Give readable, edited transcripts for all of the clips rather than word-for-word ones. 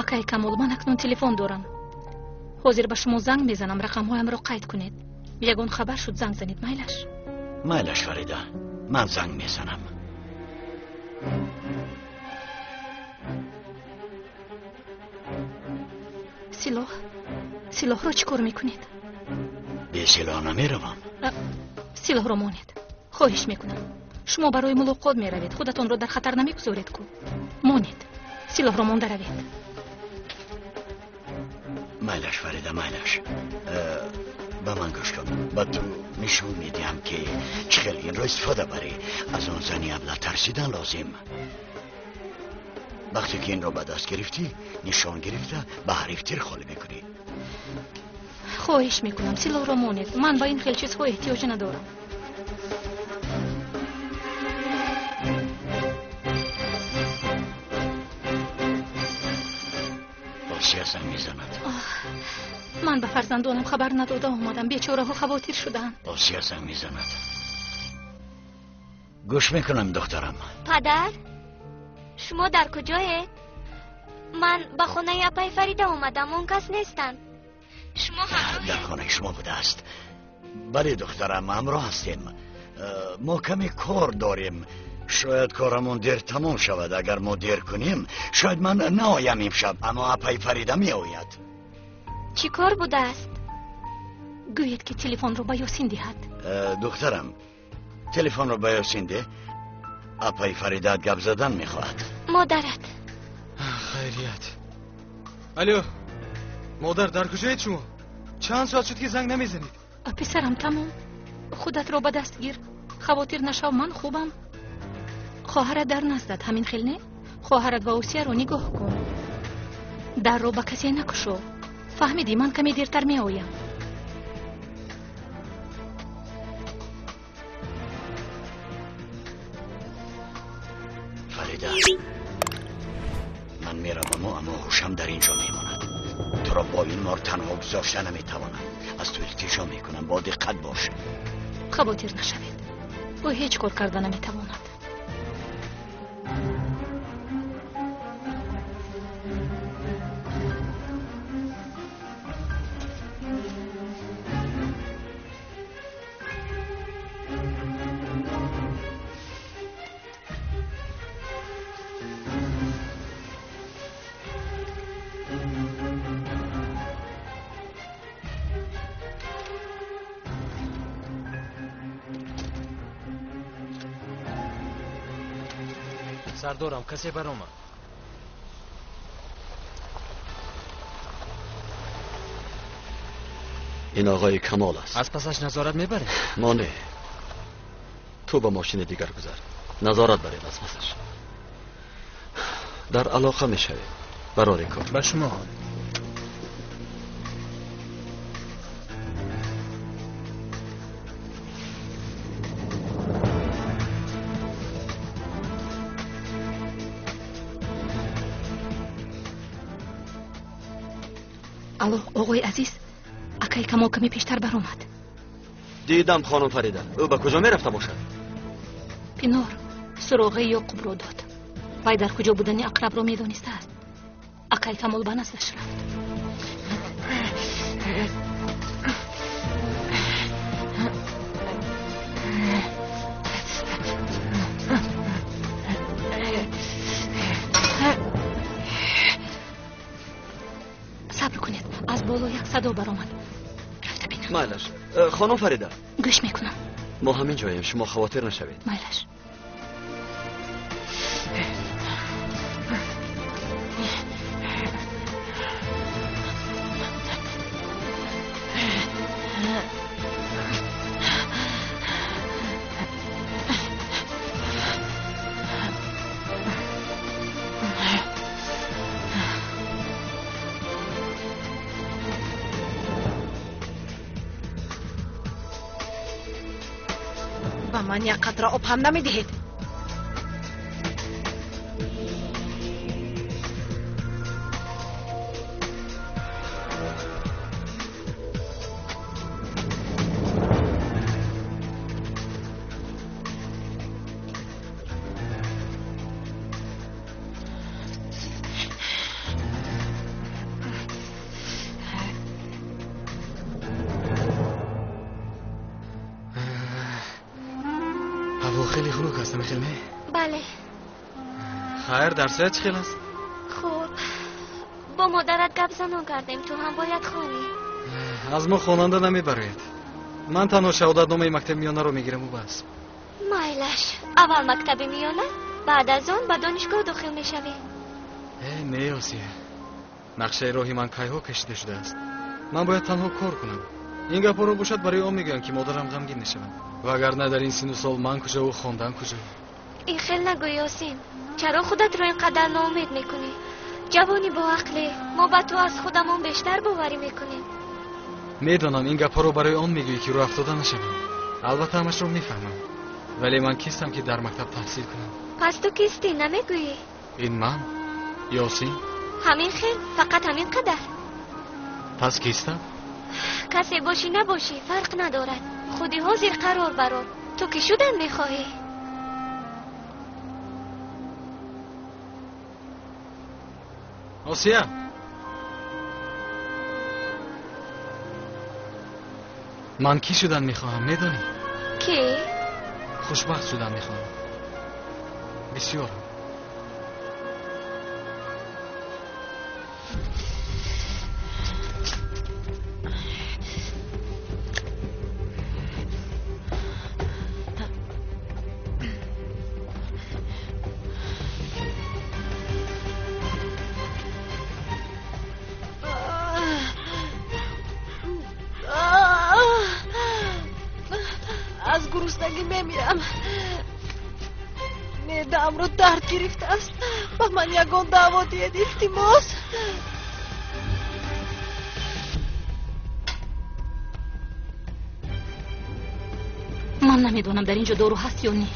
акай Камол, ман акнун телефон дорам. ҳозир ба шумо занг мезанам, рақамҳоямро қайд кунед. ягон хабар шуд занг занед, майлаш? майлаш фарида, ман занг мезанам. силоҳро чӣ кор мекунед? бе силоҳ намеравам. силоҳро монед. хоҳиш мекунам, шумо барои мулоқот меравед, худатонро дар хатар намегузоред ку. монед. силоҳро монда равед. майлаш фарида, майлаш. ба ман гӯш кун. ба ту нишон медиҳам ки чӣ хел инро истифода барӣ. аз он зани абла тарсидан лозим. вақте ки инро ба даст гирифтӣ, нишон гирифта ба ҳарифтир холӣ мекунӣ. хоҳиш мекунам, силоҳро монед. ман ба ин хел чизҳо эҳтиёҷ надорам. осия занг мезанад. ман ба фарзандонам хабар надода омадам. бечораҳо хавотир шуданд. осия занг мезанад. гӯш мекунам духтарам. падар, шумо дар куҷоед? ман ба хонаи апай Фарида омадам, он кас нестанд. шумо дар хонаи шумо будааст. бале духтарам, ҳамроҳ ҳастем. мо каме кор дорем. шояд корамон дер тамом шавад. агар мо дер кунем, шояд ман наоям имшаб, аммо апай Фарида меояд. чӣ кор будааст? гӯед ки телефонро ба Ёсин диҳад. духтарам, телефонро ба Ёсин де. апай Фаридат гап задан мехоҳад. модарат. хайрият. алё, модар, дар куҷоед шумо? чанд соат шуд ки занг намезанед? писарам, тамом. худатро ба даст гир. хавотир нашав, ман хубам. хоҳарат дар наздад, ҳамин хел не? хоҳарат ва осияро нигоҳ кун. дарро ба касе накушо. фаҳмидӣ, ман каме дертар меоям. фарида, ман меравам, аммо ҳушам дар ин ҷо мемонад. туро бо ин мор танҳо гузошта наметавонам. аз ту илтиҷо мекунам, бо диққат бош. хавотир нашавед. ӯ ҳеҷ кор карда наметавонад. سردارم کسی برآمد. این آقای کمال است. از پسش نظارت میبره؟ ما نه. تو با ماشین دیگر گذر. نظارت برید از پسش. در علاقه میشوید. برای کار. به شما. алло, оғои азиз, акай Камол каме пештар баромад. دیدم خانم فریده. او به کجا میرفته باشد؟ پینار سراغ یعقوب رو داد. وی در کجا بودنی اقرب رو میدانسته است. اکای کمال به نزدش رفت. صبر کنید، از بالا یک صدا برآمد. رفته بینم. مایلش خانم فریده، گوش میکنم. ما همین جاییم، شما خواطر نشوید. مایلش. من یک قطره آب هم نمیدهید. خیلی خنک هستم خیلی نه؟ بله. خیر درسایت چه خیلی است؟ خوب. با مادرت گپ زنان کردیم، تو هم باید خوانی. از ما خواننده نمیبرید. من تنها شهادتنامه مکتب میانه رو میگیرم و بس. مایلش. اول مکتب میانه، بعد از اون به دانشگاه داخل میشوی. نه آسیه، نقشه راهی من کایها کشیده شده است. من باید تنها کار کنم. این گپا رو باشد برای آن میگویم که مادرم غمگین نشوند. و اگر نه در این سن و سال من کجا و خواندن کجا؟ این خیلی نگو یاسین. چرا خودت رو اینقدر ناامید میکنی؟ جوانی با عقلی، ما به تو از خودمون بیشتر باوری میکنیم. میدانم این گپا رو برای آن میگویی که رو افتاده نشوم. البته همش رو میفهمم، ولی من کیستم که در مکتب تحصیل کنم؟ پس تو کیستی نمیگویی؟ این من یاسین. همین خیل، فقط همین قدر. پس کیستم؟ کسی باشی نباشی فرق ندارد. خودی حاضر قرار برار. تو که شدن میخواهی؟ آسیه، من کی شدن میخواهم میدانی؟ کی؟ خوشبخت شدن میخواهم. بسیار. از گرسنگی میمیرم. معده‌ام رو درد گرفته است. با من یگان دعوا دید التماس. من نمیدونم در اینجا دارو هست یا نه.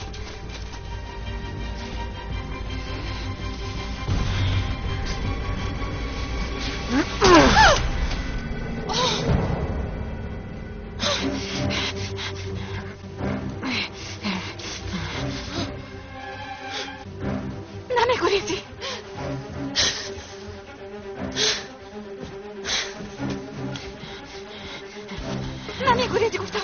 نمیگریزی. نمیگریزی گفتم.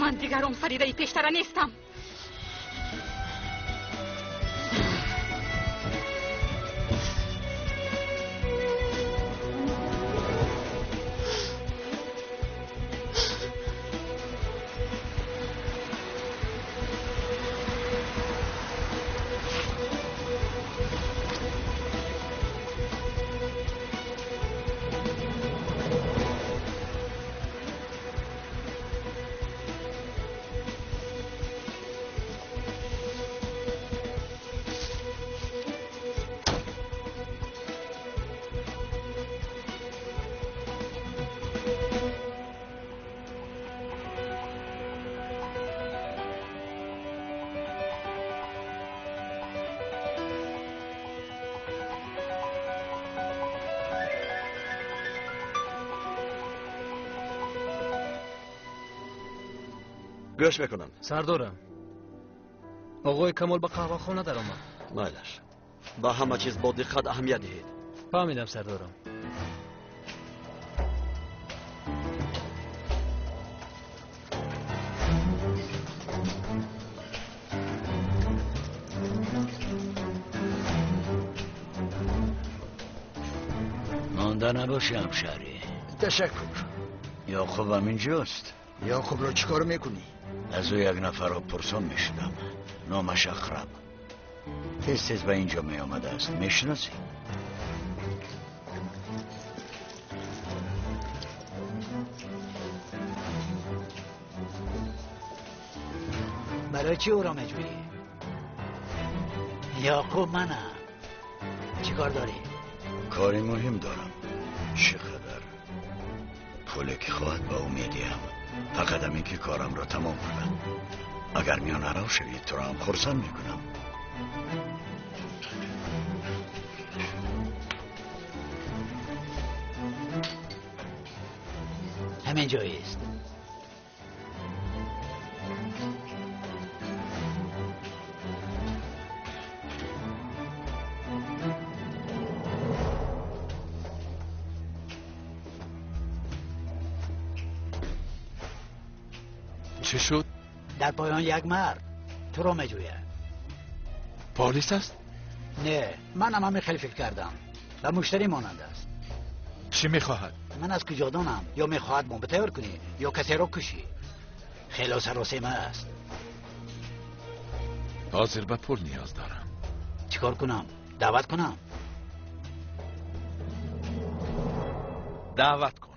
من دیگر اون فریده پیشتره نیستم. گوش بکنم. سردارم، آقای کمال به قهوه خانه در آمد. مایلش، با همه چیز با دقت اهمیت دهید. فهمیدم سردارم. مانده نباشی همشهری. تشکر. یعقوبم اینجاست. یعقوب رو چیکار میکنی؟ از او یک نفر رو پرسان میشدم. نامش اخرم. تیز به اینجا می آمده است. میشناسی؟ برای چی او را میجویی؟ یعقوب منم. چی کار داری؟ کاری مهم دارم. چقدر پولی که خواهد به او میدیم، فقط همین که کارم را تمام کنم. اگر میان عراو شوید تو را هم خرسند میکنم. همین جایی است. چه شد؟ در پایان یک مرد تو رو میجوید. پلیس است؟ نه، من هم همین خیلی فکر کردم. و مشتری مانند است. چی میخواهد؟ من از کجا دانم؟ یا میخواهد بمب تیار کنی یا کسی رو کشی. خیلی سراسیمه است. حاضر به پول نیاز دارم. چیکار کنم؟ دعوت کنم؟ دعوت کن.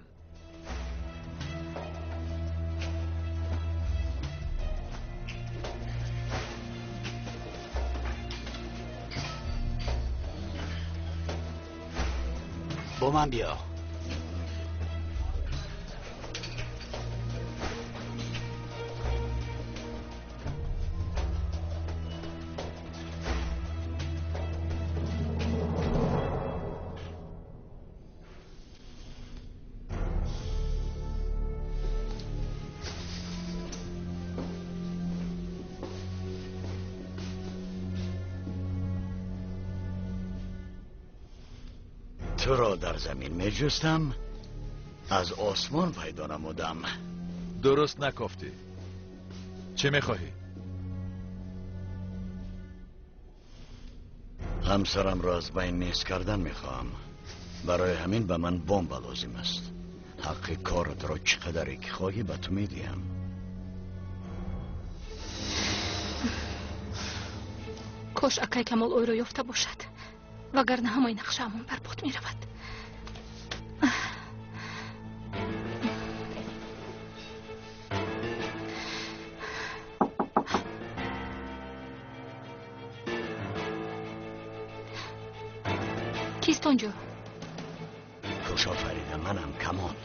با من بیا. تو را در زمین می جستم، از آسمان پیدا نمودم. درست نگفتی. چه میخواهی؟ همسرم را از بین نیست کردن میخواهم. برای همین به من بمب لازم است. حق کارت را چقدری که خواهی به تو میدیم. کاش اکای کمال اوی را یافته باشد، وگرنه همه نقشه‌مان برباد می رود. کیست اونجا؟ کشا فریده، منم کمال.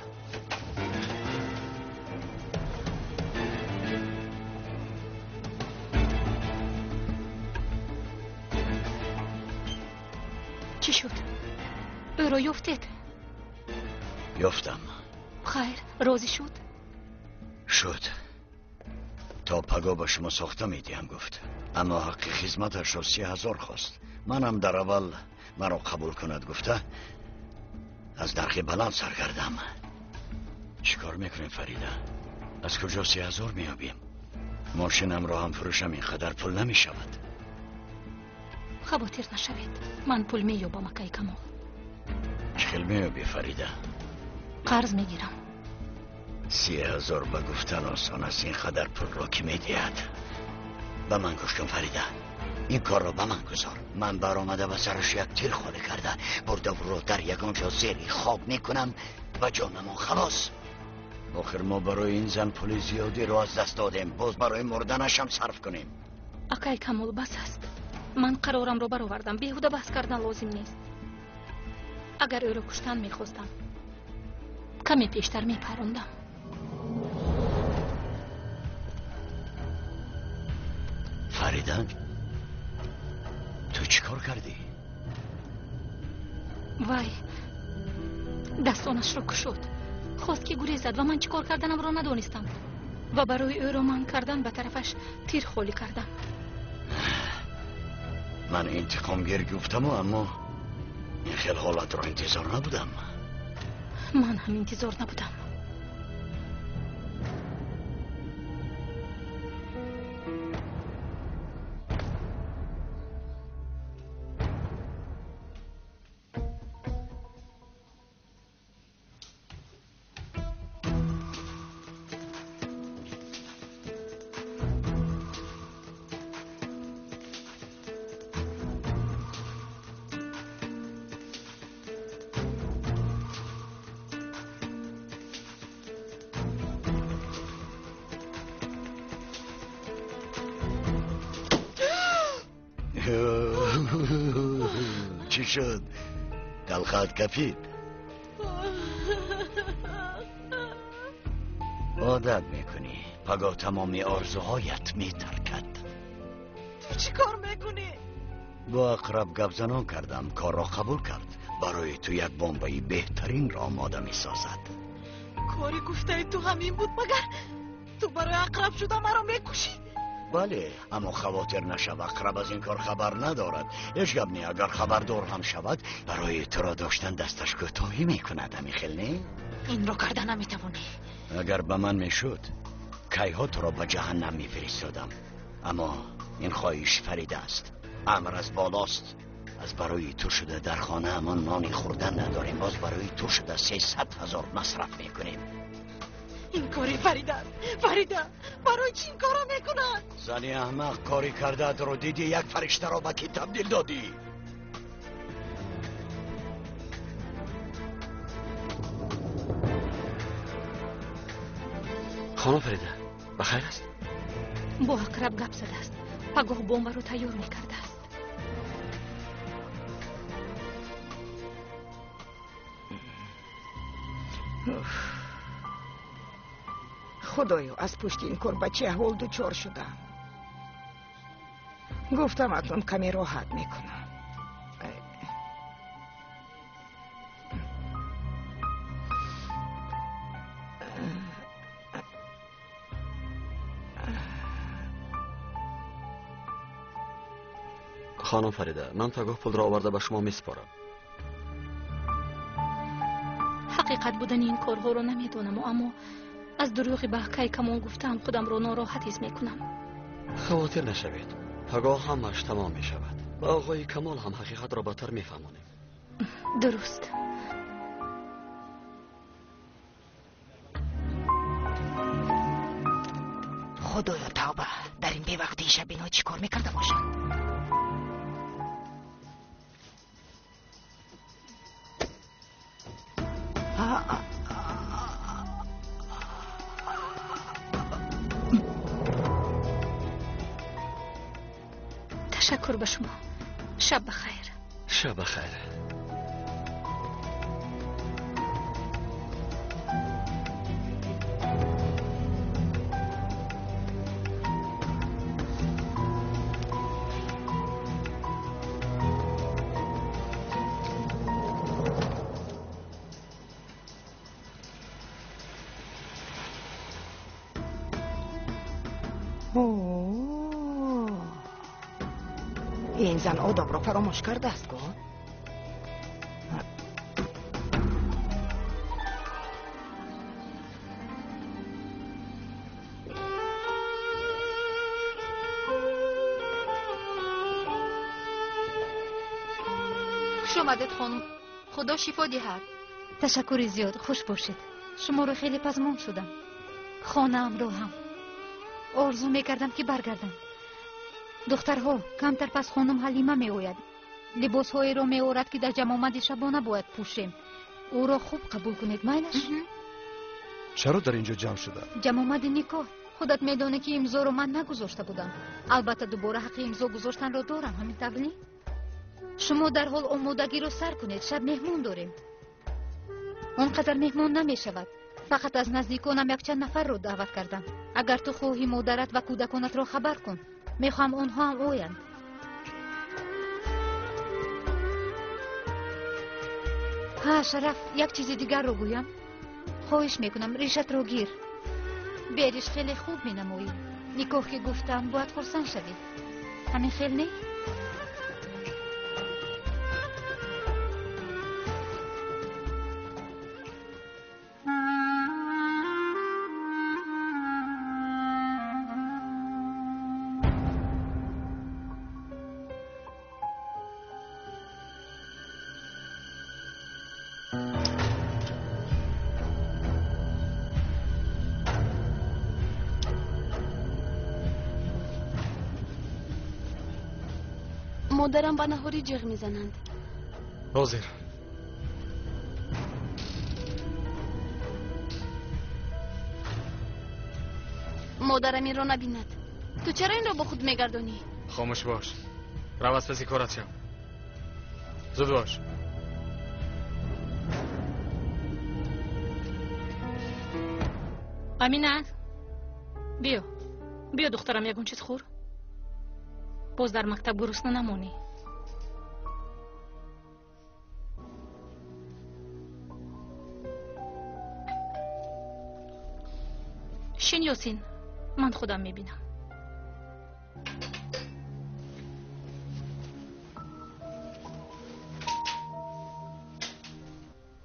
چی شد؟ او را یافتید؟ یافتم. خیر، راضی شد؟ شد. تا پگاه به شما ساخته میدیم گفت، اما حق خدمتش را 30,000 خواست. منم در اول مرا قبول کند گفته از نرخ بلند سرگردم. چیکار میکنیم فریده؟ از کجا 30,000 میابیم؟ ماشینم را هم فروشم اینقدر پول نمیشود. خواطر نشوید، من پول مییابم اکای کمال. چخیل میابی فریده؟ قرض میگیرم. 30,000 به گفتن آسان است، اینقدر پول را که میدید. به من گوش کن فریده، این کار را به من گذار. من برآمده و سرش یک تیر خالی کرده برده و رو در یگانجا زیری خواب میکنم و جانمون خلاص. آخر ما برای این زن پول زیادی را از دست دادیم، باز برای مردنش هم صرف کنیم. اکای کمال بس است. من قرارم رو برآوردم، بیهوده بحث کردن لازم نیست. اگر او را کشتن میخواستم کمی پیشتر میپروندم. فریده، تو چی کار کردی؟ وای، دستانش را کشود. خواست که گریزد و من چی کار کردنم را ندانستم و برای او را من کردن به طرفش تیر خالی کردم. من انتقام گیر گفتم اما این خیلی حالت را انتظار نبودم. من هم انتظار نبودم. شد؟ دلخط کپید. عادت میکنی. پگاه تمامی آرزوهایت میترکد. تو چی کار میکنی؟ با اقرب گپ زنان کردم، کار را قبول کرد. برای تو یک بمبئی بهترین را آماده میسازد. کاری گفته تو همین بود مگر تو برای اقرب شده مرا میکشی؟ بله، اما خواطر نشو، اقرب از این کار خبر ندارد. هیچ گپ نی، اگر خبردار هم شود برای تو را داشتن دستش کوتاهی میکند. همیخیل نی؟ این را کرده نمیتوانی. اگر به من میشد کیها تو را به جهنم میفرستادم، اما این خواهش فریده است. امر از بالاست. از برای تو شده در خانه امان نانی خوردن نداریم، باز برای تو شده 300,000 مصرف میکنیم. این کاری فریده برای چی این کارا میکنن؟ زنی احمق، کاری کرده رو دیدی؟ یک فرشته را به کی تبدیل دادی؟ خانم فریده بخیر است؟ با اقرب گپ زده است. پگاه بمب رو تیار میکرده است. خدایا از پشت این کار به چه احوال دچار شدم. گفتم اکنون کمی راحت میکنم. خانم فریده، من پگاه پول را آورده به شما میسپارم. حقیقت بودن این کارها رو نمیدونم، اما از دروغی به کی کمون گفتم خودم رو ناراحت حس میکنم. خواطر نشوید، پگاه همش تمام می شود. با آقای کمال هم حقیقت را بهتر میفهمونیم. درست. خدایا توبه، در این بی وقتی شب اینا چی کار میکرده باشند؟ تشکر به شما. شب بخیر. شب بخیر. این زن آداب را فراموش کرده است گو. خوش آمدید خانم. خدا شفا دهد. تشکر زیاد. خوش باشید. شما رو خیلی پزمون شدم. خانه‌ام رو هم آرزو میکردم که برگردم. دخترها کمتر پس خانم حلیمه می آید. لباسهایی را می آورد که در جمامد شبانه باید پوشیم. او را خوب قبول کنید. میلش؟ چرا در اینجا جمع شده؟ جمامد نکاح. خودت میدانی که امضا رو من نگذاشته بودم. البته دوباره حق امضا گذاشتن را دارم. همین طوری شما در حال آمادگی رو سر کنید. شب مهمون داریم. اونقدر مهمون نمی شود. فقط از نزدیکانم یک چند نفر رو دعوت کردم. اگر تو خواهی مادرت و کودکانت را خبر کن. میخوام اونها هم آیند. ها شرف، یک چیز دیگر رو گویم. خواهش میکنم ریشت رو گیر. بیریش خیلی خوب مینمایی. نکاح که گفتم باید خرسند شدی. همین خیلی نه؟ مادرم با نهاری جغ میزنند. حاضر. مادرم این را نبیند. تو چرا این را با خود میگردانی؟ خاموش باش. رو از پسی کارت شم. زود باش. امینت بیا دخترم یگون چیز خور. باز در مکتب گرسنه نمونی. شین یاسین، من خودم میبینم.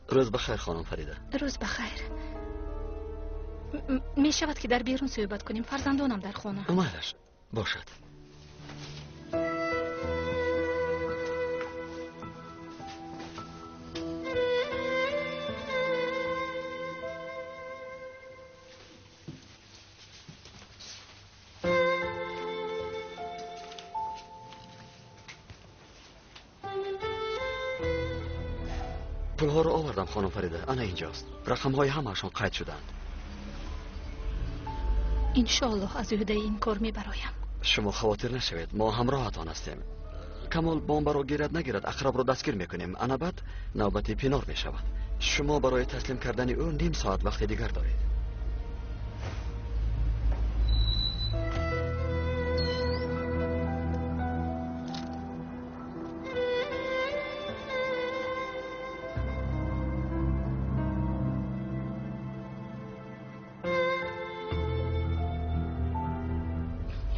روز بخیر خانم فریده. روز بخیر. می شود که در بیرون صحبت کنیم؟ فرزندانم در خانه. مالش باشد. پولها رو آوردم خانم فریده. انا اینجاست. رقم‌های همه‌شون قید شدند. انشالله از عهده این کار میبرایم. شما خاطر نشوید، ما همراهتان هستیم. کمال بمب را گیرد نگیرد اقرب را دستگیر میکنیم. انا بعد نوبت پینار میشود. شما برای تسلیم کردن او نیم ساعت وقت دیگر دارید.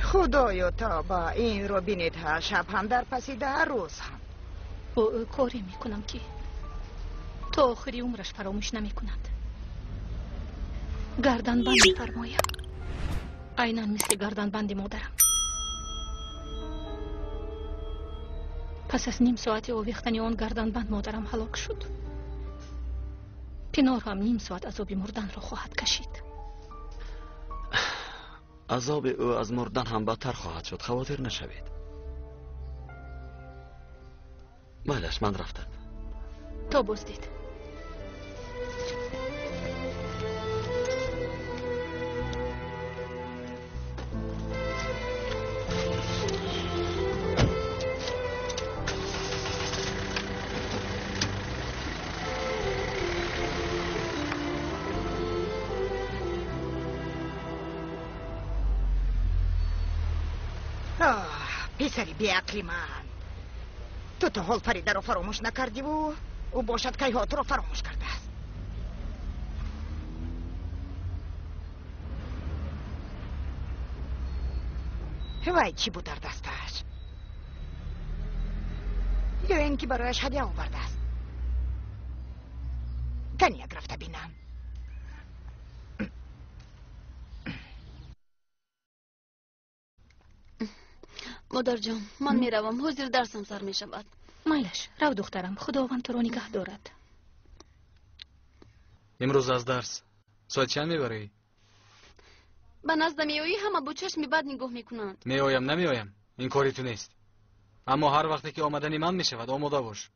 خدایا تا با این رو بینید ها، شب هم در پسی 10 روز هم او کاری میکنم که تا آخری عمرش فراموش نمی کند. گردن بند میفرمایم، عیناً مثل گردن بند مادرم. پس از نیم ساعت آویختن آن گردن بند مادرم هلاک شد. پینار هم نیم ساعت عذاب مردن را خواهد کشید. عذاب او از مردن هم بدتر خواهد شد، خاطر نشوید. مالش من رفتم. تا بازدید. پسری بیعقلی من، تو تا حال فریده رو فراموش نکردی و او باشد که تو رو فراموش کرده است. وای چی بود در دستش؟ یا این که برایش هدیه آورده است؟ تنیک رفته بینم. مادر جان من میروم، حضور درسم سر میشود. مایلش رو دخترم، خداوند تو را نگه دارد. امروز از درس ساعت چند میبری؟ به نزد میایی همه با چشمی بد نگاه میکنند. میایم نمیایم این کاری تو نیست، اما هر وقتی که آمدنی من میشود آماده باش.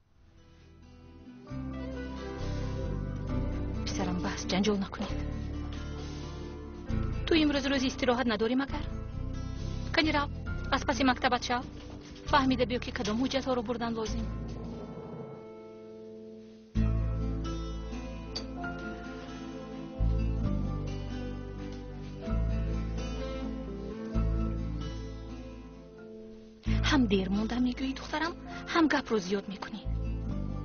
پسرم بس جنجال نکنید. تو امروز روز استراحت نداری مگر؟ کنی رو از پس مکتبت شو، فهمیده بیا که کدام حجت ها رو بردن لازم. هم دیر مونده میگویی دخترم، هم گپ رو زیاد میکنی.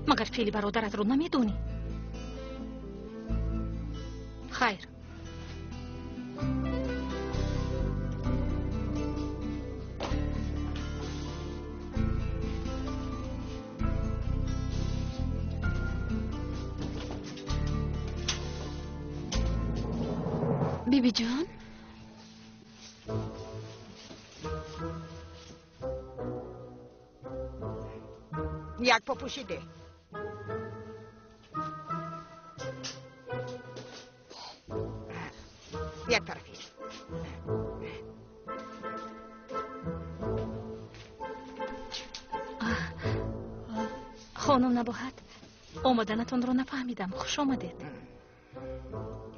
مگر فعلی برادرت رو نمیدونی؟ خیر. بیبی جان یک پا پوشیده. یک طرفی. خانم نباهد آمدنتون رو نفهمیدم. خوش آمدید.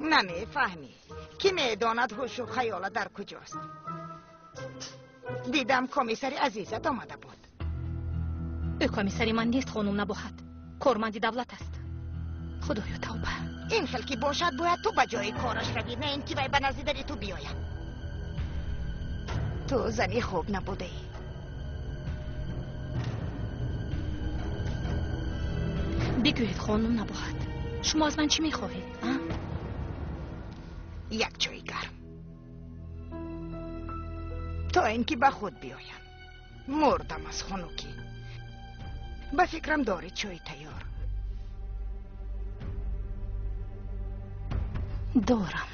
نمیفهمی کی میداند هوش و خیالت در کجاست. دیدم کمیسری عزیزت آمده بود. او کمیسری من نیست خانم نباهد. کارمند دولت است. خدایا توبه. این خیلی که باشد باید تو به جای کارش روی، نه اینکه وای به نزدیک تو بیاید. تو زنی خوب نبوده ای. بگوید خانم نباهد. شما از من چی میخواهید؟ یک چای گرم تا اینکه به خود بیایم. مردم از خنکی. به فکرم داری چای تیار؟ دارم.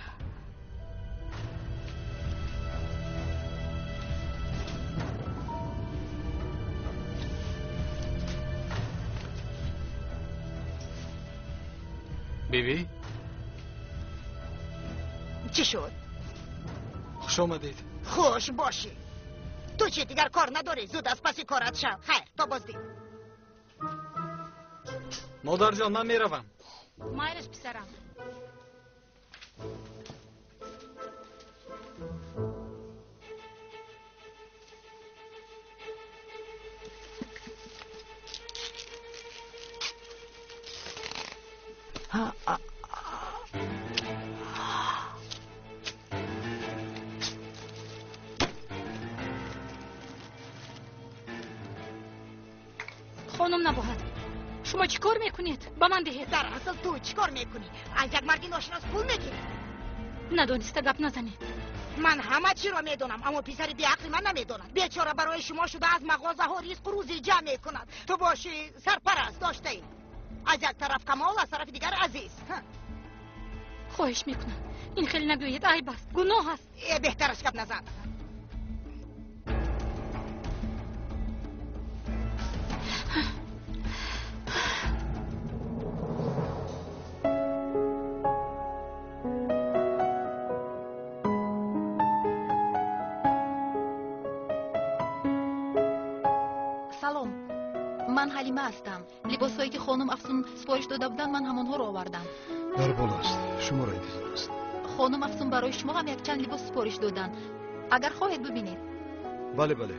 بیبی چی شد؟ خوش آمدید. خوش باشی. تو چی دیگر کار نداری؟ زود از پسی کارت شو. خیر تا بازدید. مادر جان من میروم. مایلش پسرم. خانم نباهد. شما چی کار میکنید؟ با من دهید. در اصل تو چی کار میکنی؟ از یک مردی ناشناس پول میگیری؟ ندانسته گپ نزنید. من همه چی را میدونم، اما پسری بی عقلی من نمیدوند. بیچاره برای شما شده از مغازه ها ریسک و روزی جمع میکند. تو باشی سرپرست داشته ای. از یک طرف کمال، از طرف دیگر عزیز. خواهش میکنم این خیلی نگویید. عیب است، گناه است. بهترش گپ نزن. سلام، من حلیمه هستم. لباسایی که خانم افسون سفارش داده بودن من همونها رو آوردم. در بالاست. شما را انتظار است. خانم افسون برای شما هم یک چند لباس سفارش دادن. اگر خواهید ببینید. بله بله.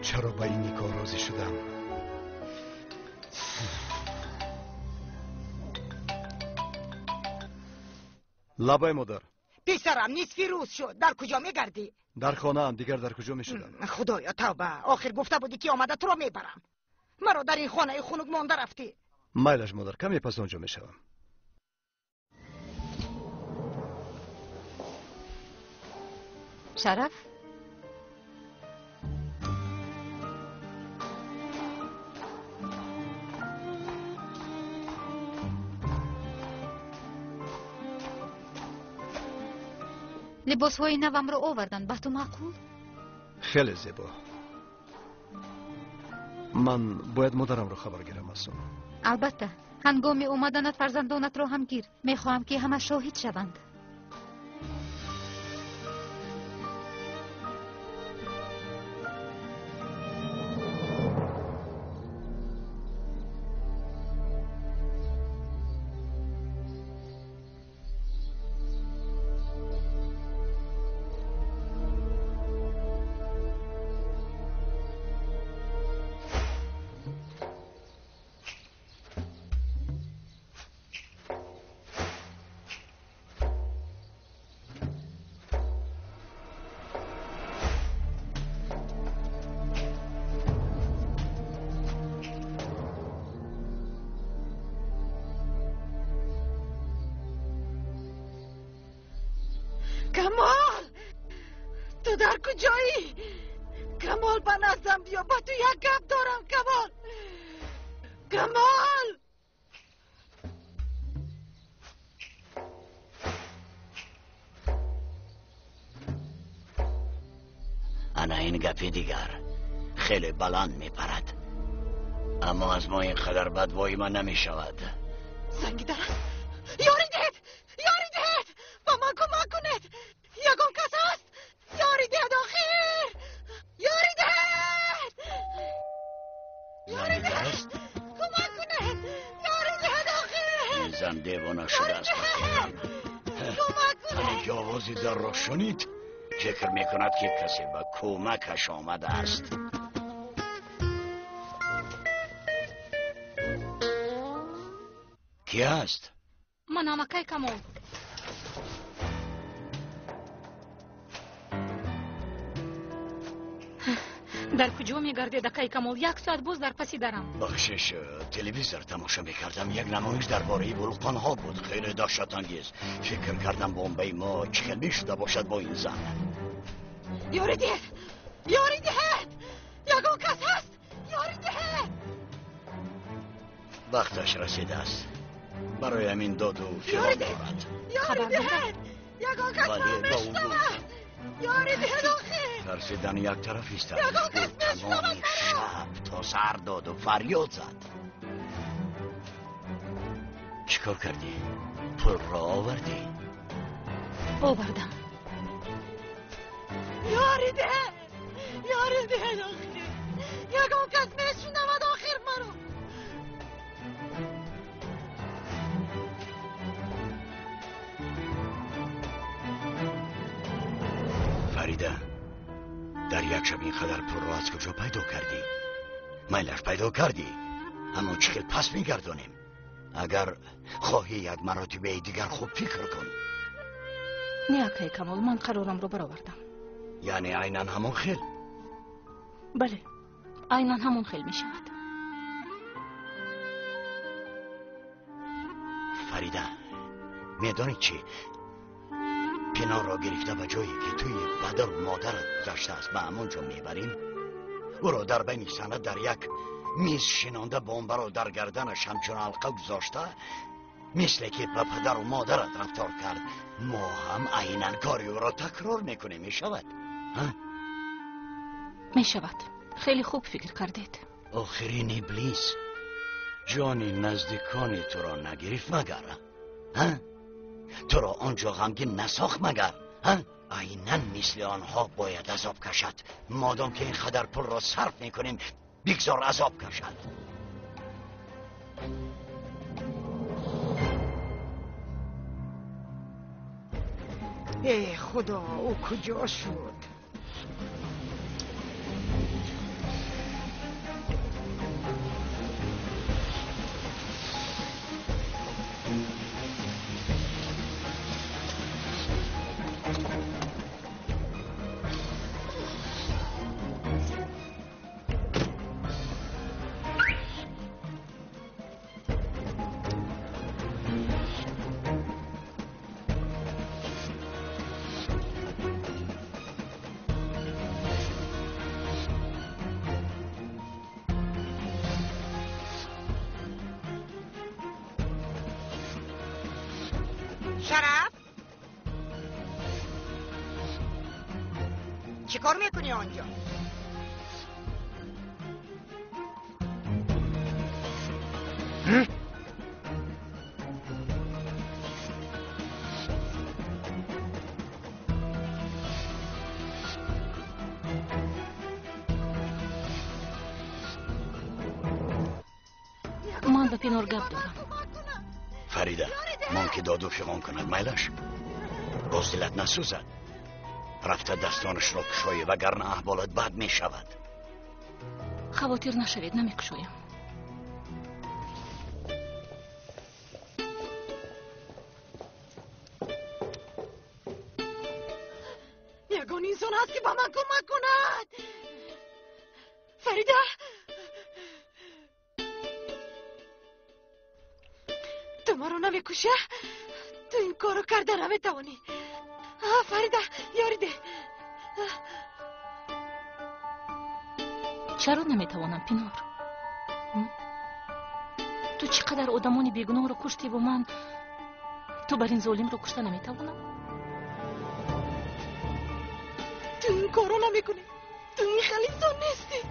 چرا به این نگاه راضی شدم؟ لبای مادر. پسرم نصفی روز شد. در کجا میگردی؟ در خانه هم. دیگر در کجا میشدم؟ خدایا توبه. آخر گفته بودی که آمده تو را میبرم. مرا در این خانه خنک مانده رفتی. مایلش مادر. کمی پس آنجا میشوم. شرف؟ لباس های نوم رو آوردن. به تو معقول؟ خیلی زیبا. من باید مادرم رو خبر گیرم از اون. البته هنگام اومدنت فرزندانت رو هم گیر. میخواهم که همه شاهد شوند. کمال، تو در کجایی؟ کمال به نزدم بیا. با تو یک گپ دارم. کمال، کمال. انا این گپی دیگر خیلی بلند میپرد، اما از ما اینقدر بدوایی ما نمیشود. زنگی دارد. یاری دهید، یاری دهید. با من کمک کنید. یگان کس هست. یاری دهید آخر. یاری دهید. یاری دهید. کمک کنید. یاری دهید آخر. این زن دیوانه شده است. کنید. که آوازی در را شنید فکر میکند که کسی به کمکش آمده است. کی است؟ منم اکای کمال. در کجا میگردید اکای کمال؟ 1 ساعت باز در پسی دارم. بخشش تلویزیون تماشا میکردم. یک نمایش درباره ولکان‌ها بود، خیلی دهشت انگیز. فکر کردم بمبئی ما چگونه شده باشد با این زن. یاری دهد، یاری دهد، یگان کس هست، یاری دهد. وقتش رسیده است. برای همین داد و فیران دارد. یاری دهد، یگان کس من بشنود. یاری دهد آخه. ترسیدن یک طرف است. تمام شب تا سر داد و فریاد زد. چیکار کردی؟ پول را آوردی؟ آوردم. یاری دهد، یاری دهد آخه. یگان کس میشنود آخر مرا. فریده، در یک شب اینقدر پر را از کجا پیدا کردی؟ میلش پیدا کردی، اما چکل پس میگردانیم. اگر خواهی یک مراتبه دیگر خوب فکر کن. نه اکای کمال، من قرارم رو برآوردم. یعنی عیناً همون خیل؟ بله، عیناً همون خیل می شود. فریده، میدانی چی؟ پناه را گرفته به جایی که توی پدر و مادرت گذاشته است به همونجا میبریم. او را در بین سند در یک میز شنانده بمب را در گردنش همچون حلقه گذاشته، مثل که به پدر و مادرت رفتار کرد. ما هم عیناً کاری او را تکرار میکنیم. میشود؟ میشود. خیلی خوب فکر کردید. آخرین ابلیس جانی نزدیکانی تو را نگرفت مگر؟ تو را آنجا غمگین نساخت مگر؟ عیناً مثل آنها باید عذاب کشد. مادام که این قدر پول را صرف میکنیم بگذار عذاب کشد. ای خدا، او کجا شد؟ شرف؟ چی کار میکنی آنجا؟ من به پینور گپ دارم. فریده، من که داد و فیغان کند میلش باز دلت نسوزد. رفته دستانش را کشایه وگرنه احوالت بد می شود. خواطر نشوید، نمی کشایم. یگان انسان هست که با من کمک کند. فریده، تو ما رو نمیکشه؟ تو این کارو کرده نمیتوانی. فریده، یاری ده. چرا نمیتوانم پینار؟ تو چقدر آدمان بیگناه رو کشتی و من تو بر این ظالم رو کشته نمیتوانم؟ تو این کارو نمیکنی. تو این خیلی انسان نیستی.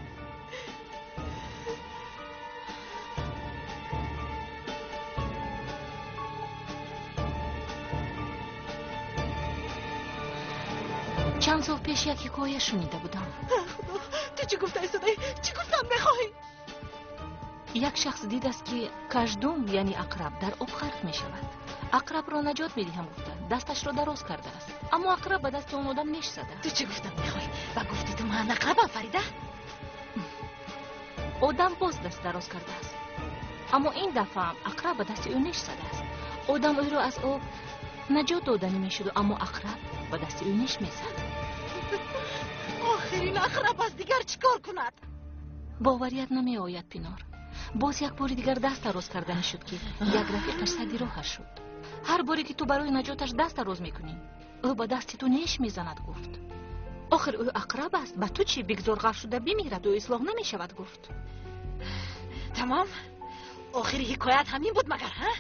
چند سال پیش یک حکایه شنیده بودم. تو چی گفته صدای؟ چی گفتم میخوای؟ یک شخص دید است که کژدم یعنی عقرب در آب غرق می شود. عقرب را نجات بدهم گفتند. دستش را دراز کرده است، اما عقرب به دست اون آدم نیش زده. تو چی گفتم میخوای؟ و گفتی تو من عقربم فریده؟ آدم باز دست دراز کرده است، اما این دفعه هم عقرب به دست او نیش زده است. آدم او را از او نجات دادنی میشد، اما عقرب به دست او نیش میزد. آخرین عقرب از دیگر چیکار کند؟ باوریت نمی آید پینار. باز یک بار دیگر دست دراز کردن شد که یک رفیقش سدی راهش شد. هر باری که تو برای نجاتش دست دراز میکنی او با دست تو نیش میزند گفت. آخر او عقرب است، به تو چی؟ بگذار غرق شده بمیرد و اصلاح نمیشود گفت. تمام؟ آخری حکایت همین بود مگر ها؟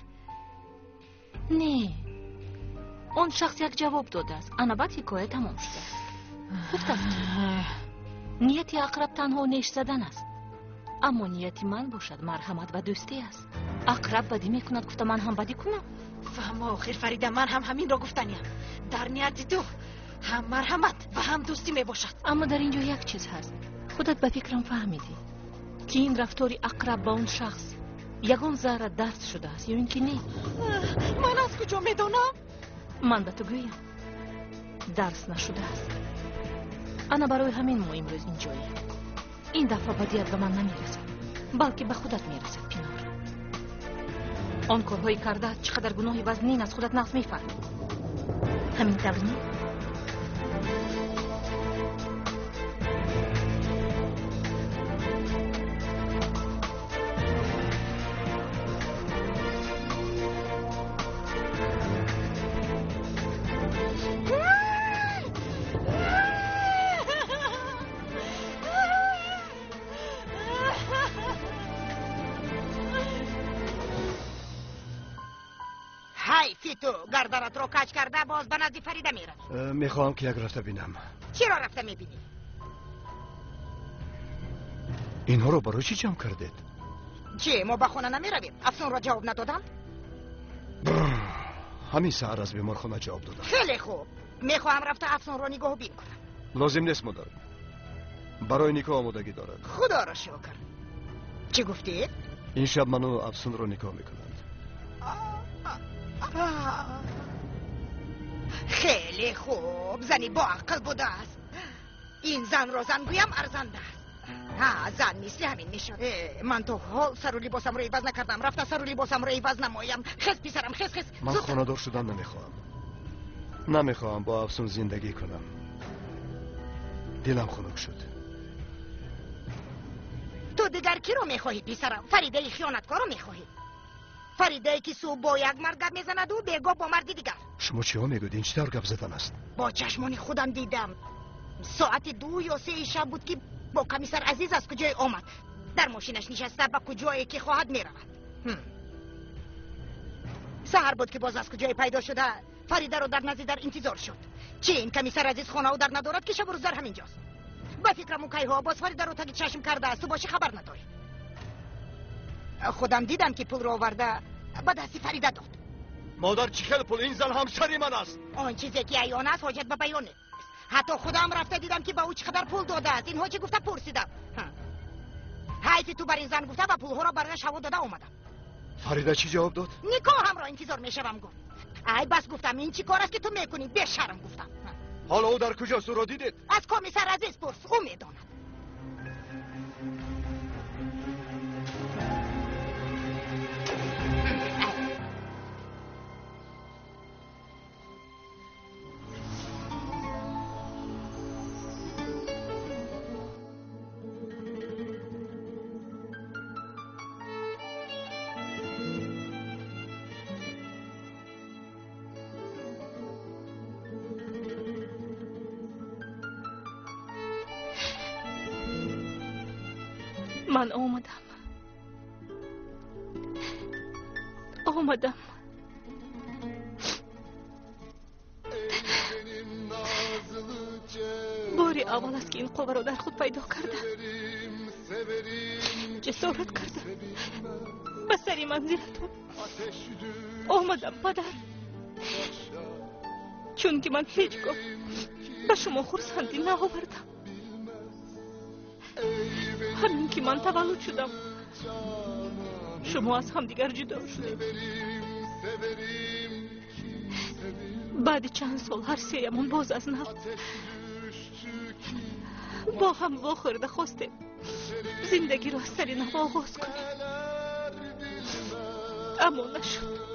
نه، اون شخص یک جواب داده است. انا بعد حکایت تمام شده است. گفت است نیت عقرب تنها نیش زدن است، اما نیت من باشد مرحمت و دوستی است. عقرب بدی میکند گفته من هم بدی کنم. فهم آخر فریده، من هم همین را گفتنیم. در نیت تو هم مرحمت و هم دوستی میباشد. اما در اینجا یک چیز هست، خودت به فکرم فهمیدی که این رفتاری عقرب با اون شخص یگان ذره درس شده است یا اینکه نه؟ من از کجا میدونم؟ من به تو گویم درس نشده است. انا برای همین ما امروز اینجایی. این دفعه بدیت به من نمیرسد بلکه به خودت میرسد پینار. آن کارهایی کرده چقدر گناهی وزنین از خودت نقض میفهمی. همین طور نه؟ تو گردنت رو کج کرده باز به نزد فریده میرن. میخوام که یک رفته بینم. چرا رفته میبینی؟ اینها رو برای چی جمع کردید؟ چی ما به خونه نمیرویم؟ افسون را جواب ندادم؟ همین سحر از بیمارخانه جواب دادم. خیلی خوب، میخواهم رفته افسون را نگاه بین کنم. لازم نیست مادر، برای نکاح آمادگی دارد. خدا را شکر. چی گفتی؟ این شب منو افسون رو نکاح میکنند. خیلی خوب، زنی با عقل بوده است. این زن را زن گویم ارزنده است. زن مثل همین میشد. من تو حال سر و لباسم رو عوض نکردم، رفته سر و لباسم رو عوض نمایم. خس پیسرم خس. من خانه‌دار شدن نمیخواهم با افسون زندگی کنم. دلم خنک شد. تو دیگر کی رو میخواهی پیسرم؟ فریده خیانتکار رو میخواهی؟ فریده که صبح با یک مرد گپ میزند و بیگاه با مردی دیگر. شما چی ها میگوید؟ این چطور گپ زدن است؟ با چشمانی خودم دیدم. ساعت 2 یا 3 شب بود که با کمیسر عزیز از کجای آمد. در ماشینش نشسته به کجایی که خواهد میرود. سحر بود که باز از کجای پیدا شده فریده رو در نزد در انتظار شد. چه این کمیسر عزیز خانه او در ندارد که شب و روز در همینجاست. به فکرم اون کیها باز فریده رو تگ چشم کرده است. تو باشی خبر نداری. خودم دیدم که پول رو آورده به دست فریده داد. مادر چی خیلی پول؟ این زن همسری من است. آن چیزی که عیان است حاجت به بیان نیست. حتی خودم رفته دیدم که به او چقدر پول داده است. اینها چی گفته پرسیدم. حیفی تو بر این زن گفته و پولها را برایش هوا داده اومدم. فریده چی جواب داد؟ نکاح هم را انتظار میشوم گفت. ای بس گفتم این چی کار است که تو میکنی؟ به شرم گفتم. حالا او در کجاست؟ او را دیدید؟ از کمیسر عزیز پرس، او میداند. من آمدم. باری اول است که این قوه را در خود پیدا کرده. جسارت کرده به سری منزلتون آمدم پدر، چون که من هیچگاه به شما خرسندی نآوردم. همین که من تولد شدم شما از همدیگر جدا شدید. بعد چند سال هر سیمون باز از نو با هم واخورده خواستیم زندگی رو از سر نو آغاز کنیم، اما نشد.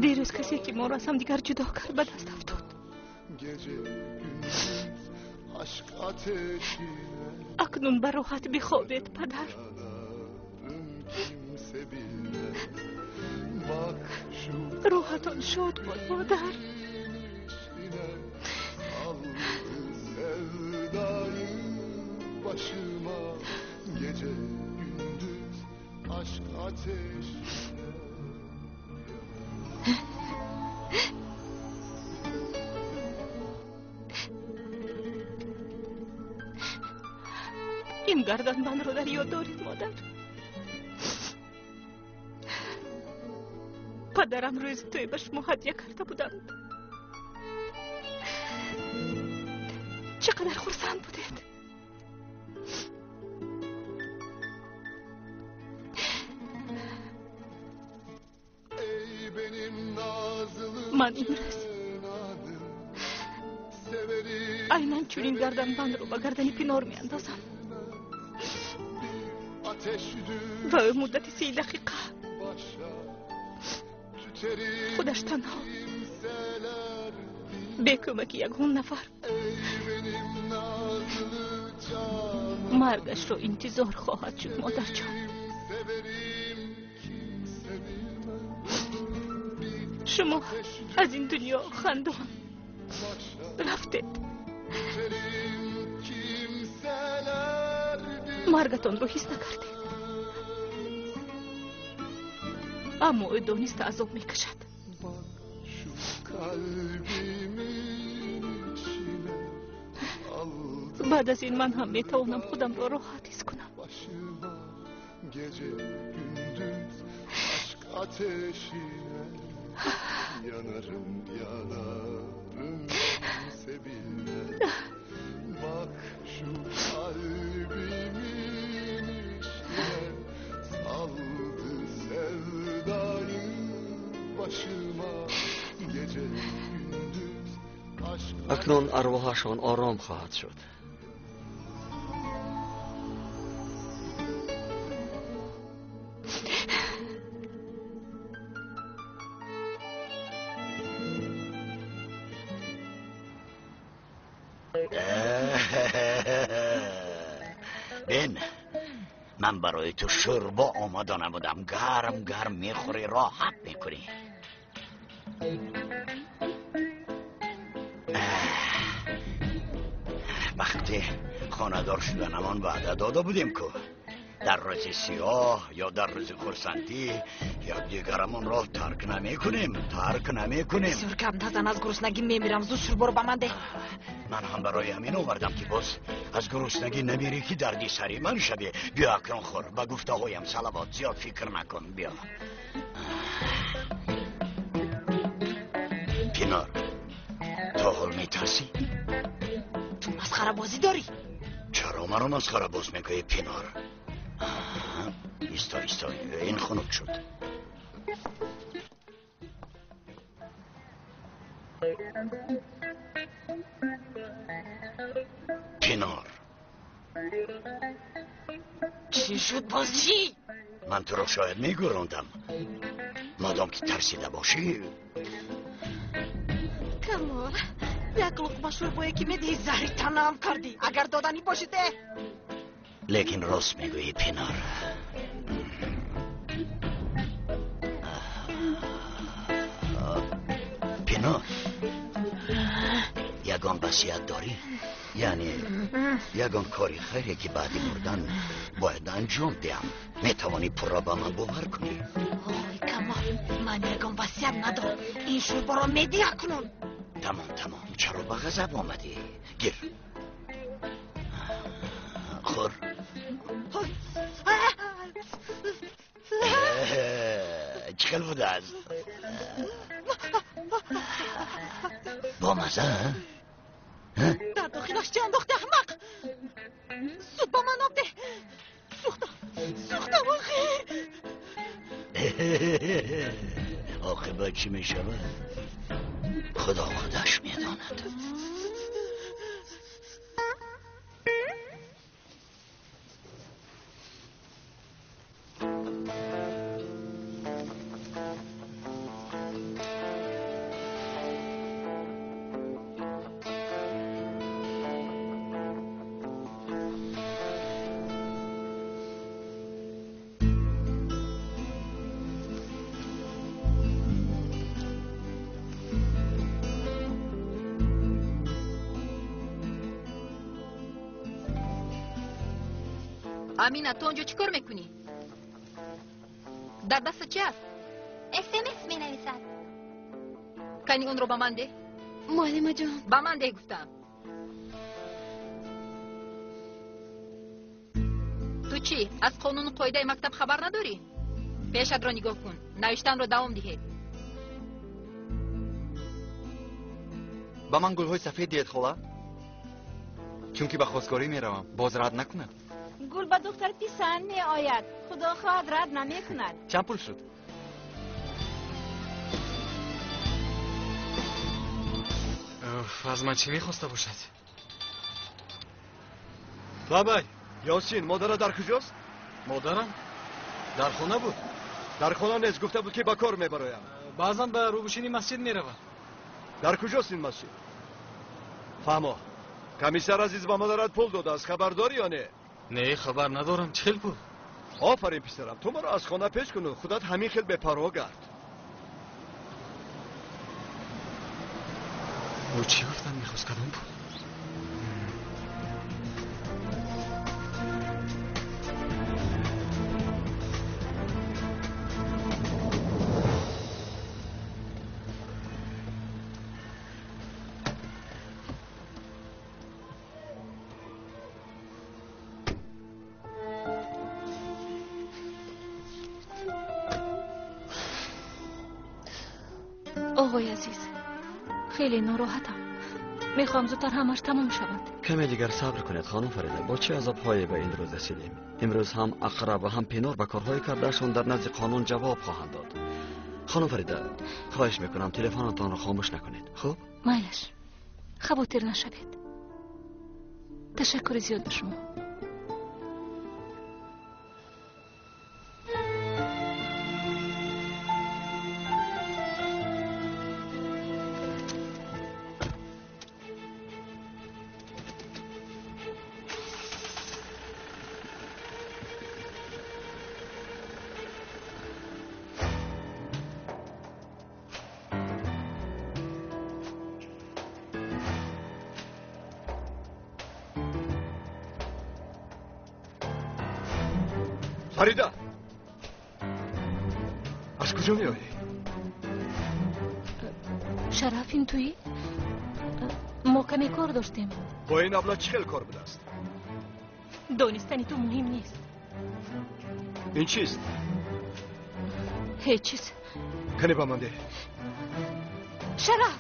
دیروز کسی که ما را از هم دیگر جدا کرد به دست افتاد. اکنون به راحت بخوابید پدر. راحتان شاد بود مادر. Gece gündüz aşk ateşi. این گردنبند رو در یاد دارید مادر؟ پدرم روز توی به شما هدیه کرده بودند. چقدر خرسند بودید. من این روز aynen چنین گردنبند رو به گردن پینار می اندازم و مدت 30 دقیقه خودش تنها به کمک یگان نفر مرگش رو انتظار خواهد شد مادر جان. شما از این دنیا خندان رفتید، مرگتان رو حس نکردید، اما او دانسته عذاب میکشد. بعد از این من هم میتوانم خودم را راحت حس کنم. Yanarım yanarım sevinle. Bak şu kalbimin içine saldı sevdayı başıma gece gündüz aşk. اکنون ارواحشان آرام خواهد شد. بین من برای تو شوربا آماده نمودم، گرم گرم میخوری راحت میکنی. وقتی خانه‌دار شدنمان وعده داده بودیم که در روز سیاه یا در روز خرسندی یا دیگرمون را ترک نمی کنیم. بسیار کم تازن از گرسنگی میمیرم. زود شوربا رو به من ده. من هم برای همین آوردم که باز از گرسنگی نمیری که دردی سری من شوی. بیا اکران خور، به گفته هایم صلوات زیاد فکر نکن. بیا پینار، تو حال میترسی؟ تو مسخره بازی داری؟ چرا مرا مسخره باز میگویی پینار؟ ایستا این خنک شد. پینار چی شد باز چی؟ من تو را شاید میگروندم، مادام که ترسیده باشی. کمال یک لقمه شوربایی که میدهی زهری تنم کردی. اگر دادنی باشه ده. لیکن راست میگویی پینار. پینار یگان وصیت داری؟ یعنی یگان کاری خیری که بعد مردن باید انجام دهم، میتوانی پر را به من باور کنی؟ آی کمال، من یگان وصیت ندارم. این شوربا را میدی اکنون. تمام. چرا به غضب آمدی؟ گیر خور. چکل بوده است؟ با مزه؟ در داخلش چه انداخته احمق. سود با من آبده. سوختم آخیر. عاقبت چی می شود؟ خدا خودش می داند. امینه تو اونجا چیکار میکنی؟ در دست چی است؟ SMS می نویسد. کنی اون رو به من ده. معلم جان به من ده گفتم. تو چی؟ از قانون قاعده مکتب خبر نداری؟ پیشت را نگاه کن. نوشتن رو دوام دهید. با من گلهای سفید دید خلا؟ چون که به خواستگاری میروم باز رد نکند. گل به دختر پسند می آید. خدا خواهد رد نمی کند. چند پول شد؟ از من چی میخواسته باشد؟ بابای یاسین مادر در کجاست؟ مادرم در خانه بود. در خانه نیست، گفته بود که با کار میبرایم. بعضا به روبشینی مسجد میروم. در کجاست این مسجد؟ فهمو کمیسر عزیز با مادرت پول داده است، خبر داری یا نه؟ نه خبر ندارم. چهل پول. آفرین پسرم، تو مرا از خانه پیش کن و خودت همین خیل بپروا گرد. او چی گفتن میخواست کدام پول؟ آقای عزیز خیلی ناراحتم. میخوام زودتر همش تمام شود. کمی دیگر صبر کنید خانم فریده. با چه عذاب‌هایی به این روز رسیدیم. امروز هم اقرب و هم پینور به کارهای کردهشان در نزد قانون جواب خواهند داد. خانم فریده خواهش میکنم تلفنتان را خاموش نکنید. خب مایلش خواطر نشوید. تشکر زیاد به شما. فریده از کجا می آیی؟ شرف این تویی؟ ما کمی کار داشتیم. با این ابله چه خیلی کار بوده است؟ دانستنی تو مهم نیست. این چیست؟ هیچ چیز. کنی با من ده. شرف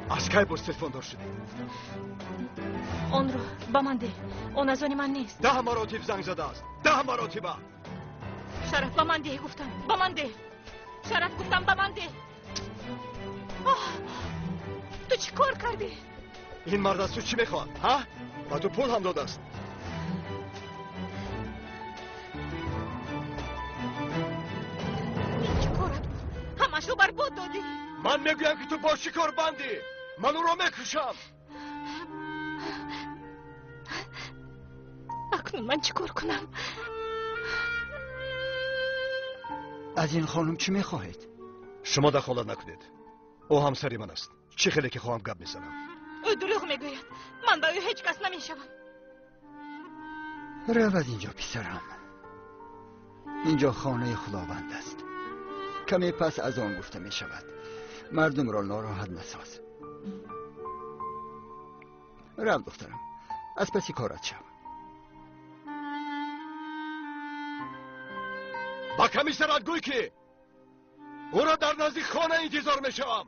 از کی باز تلفن دار شدی؟ آن رو با من ده. آن از آن من نیست. 10 مراتب زنگ زده است. 10 مراتب. شرف با من ده گفتم. با من ده. شرف گفتم با من ده. تو چی کار کردی؟ این مرد از تو چی میخواد؟ ها؟ با تو پول هم داده است. این چی کارت بود؟ همش رو برباد دادی. من میگویم که تو با شکار بندی. من او را میکشم. اکنون من چی کار کنم؟ از این خانم چی میخواهید؟ شما دخالت نکنید. او همسری من است. چه خیلی که خواهم گپ میزنم. او دروغ میگوید. من با او هیچ کس نمیشوم. رو از اینجا پسرم. اینجا خانه خداوند است. کمی پس از آن گفته می شود. مردم را ناراحت نساز. رو دخترم. از پسی کارت شو. با کمی سرت گوی که او را در نزدیک خانه انتظار می شوم.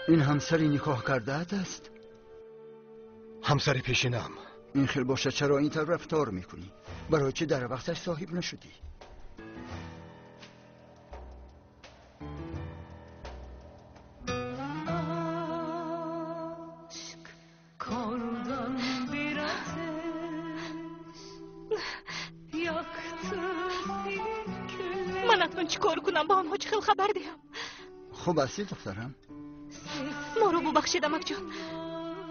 این همسری نکاح کرده است؟ همسر پیشینم. این خیلی باشه چرا این طور رفتار میکنی؟ برای چه در وقتش صاحب نشدی؟ من حتما چی کار کنم با آنها چه خبر دهم؟ خوب هستی دخترم؟ ما رو ببخشید امک جان،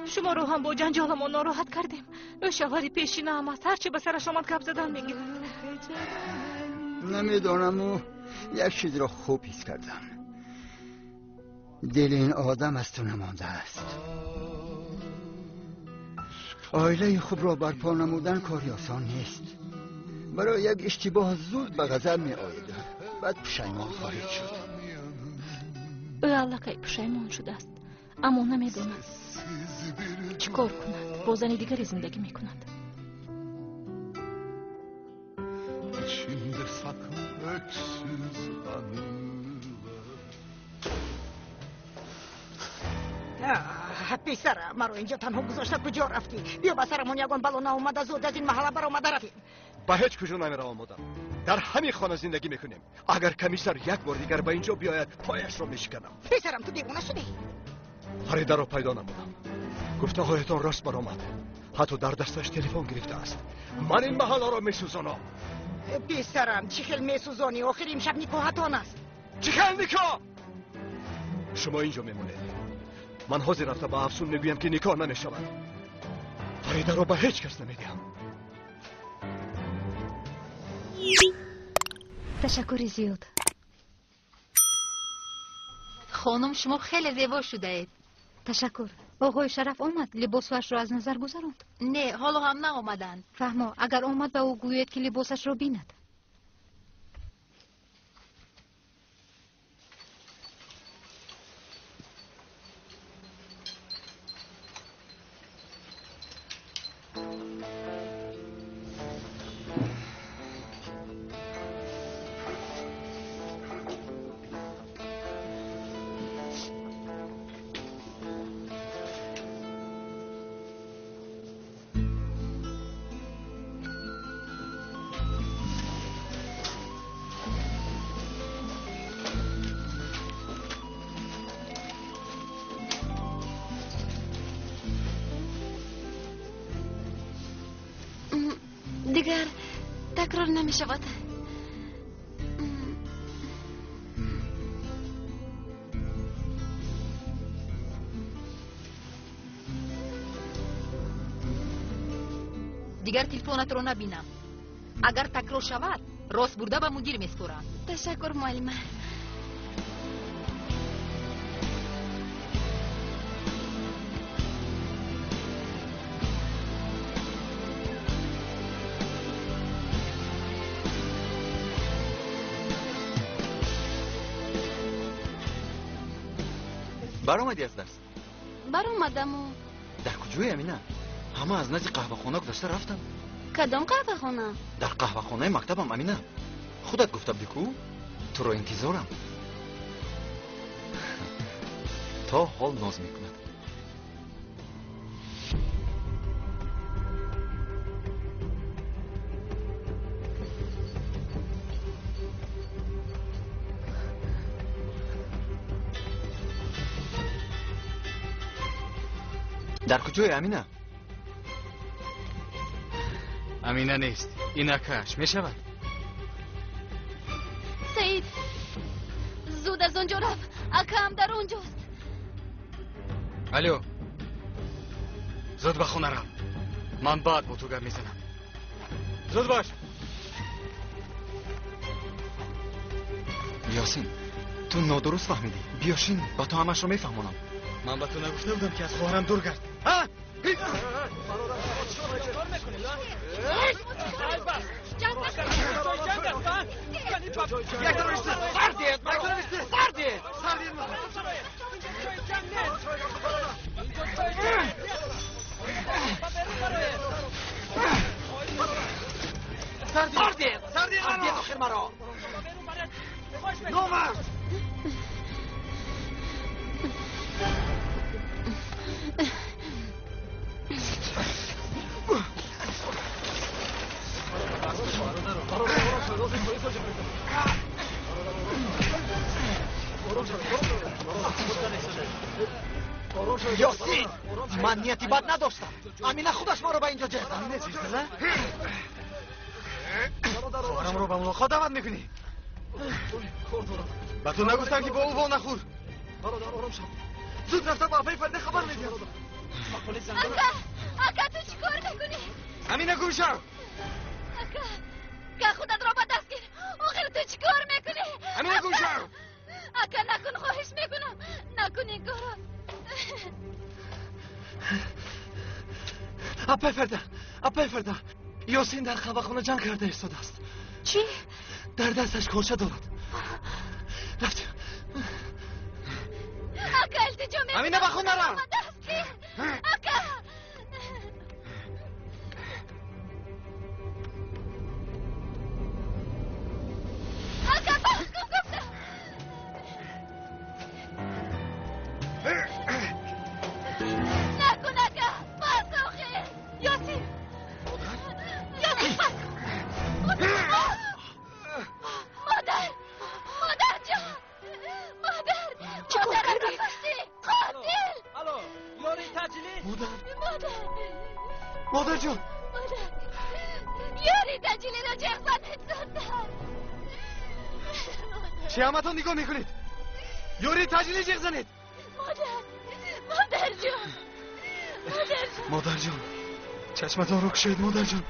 شما رو هم با جنجالمون ناراحت کردیم. شوهری پیشینه هم است، هرچی به سرش آمد گپ زدن میگیرد. نمیدانم و یک چیز را خوب حس کردم. دل این آدم از تو نمانده است. عائله خوب را برپا نمودن کاری آسان نیست. برای یک اشتباه زود به غضب می آید، بعد پشیمان خواهید شد. او علاقه پشیمان شده است، اما نمیداند چیکار کند. با زن دیگری زندگی میکند. İçimde saklı öksüz anılar. پسرم مرا اینجا تنها گذاشته کجا رفتی؟ بیا با سرمون یگان بلا اومده، زود از این محله برآمده رفتیم. به هیچ کجا نمیره آمدم. در همین خانه زندگی میکنیم. اگر کمیسر یک بار دیگر به اینجا بیاید پایش رو میشکنم. پسرم تو دیوانه شدی؟ فریده رو پیدا نمودم. گفته هایتان راست برآمد. حتی در دستش تلفن گرفته است. من این محله را میسوزانم. پسرم چی خیلی میسوزانی؟ آخر امشب نکاحتان است. چی خیلی نکاح؟ شما اینجا میمونید. من حاضر رفته به افسون میگویم که نکاح نمیشود. فریده رو به هیچ کس نمیدیم. تشکر زیاد. خانم شما خیلی زیبا شده اید. تشکر. آقای شرف آمد لباسش را از نظر گذراند؟ نه حالا هم نه آمدن. فهمو اگر آمد به او گوید که لباسش را بیند. دیگر تکرار نمی شود. دیگر تلفنت رو نبینم. اگر تکرار شود راست برده به مدیر میسپارم. تشکر معلمه. برآمدی از درس؟ برآمدم و در کجای امینه؟ همه از نزد قهوه خانه گذشته رفتم. کدام قهوه خانه؟ در قهوه خانه مکتبم امینه. خودت گفته بودی کو؟ تو رو انتظارم. تا حال ناز میکند. در کجای امینه؟ امینه نیست، این اکاش میشود. سعید زود از اونجا رفت، اکا هم در اونجاست. الو زود به خونه رو. من بعد با تو گپ میزنم. زود باش. یاسین تو نادرست فهمیدی. بیاشین با تو همش رو میفهمونم. من به تو نگفته بودم که از خواهرم دور گرد. ها؟ یاسین من نیتی بد نداشتم امینه خودش ما رو به اینجا جه زد امینه چیز زده؟ خواهرم رو به ملاقات دعوت میکنی؟ به تو نگفتم که با او وا نخور زود رفته با افای فرده خبر میدیم اکا تو چیکار میکنی؟ امینه گوش شو اکا خودت را به دست گیر آخر تو چیکار میکنی؟ امینه گوش شو اکا نکن خواهش میکنم نکن این کارا اپای فرده یاسین در خواخونه جنگ کرده ایستاده است چی؟ در دستش کلچه دارد رفت اکا التجا میکنم امینه به خونه را دست گیر اکا اکا باز کن گفتم نکن اکا باز آخه یاسین یاسین مادر جان مادر را کشتی قاتل الو یاری تجلی مادر جان یاری تجلی را جغزنت زدن چه همتون نگاه میکنید؟ یوری تجلی جغ زنید مادر جان مادر جان چشمتان رو کشید مادر جان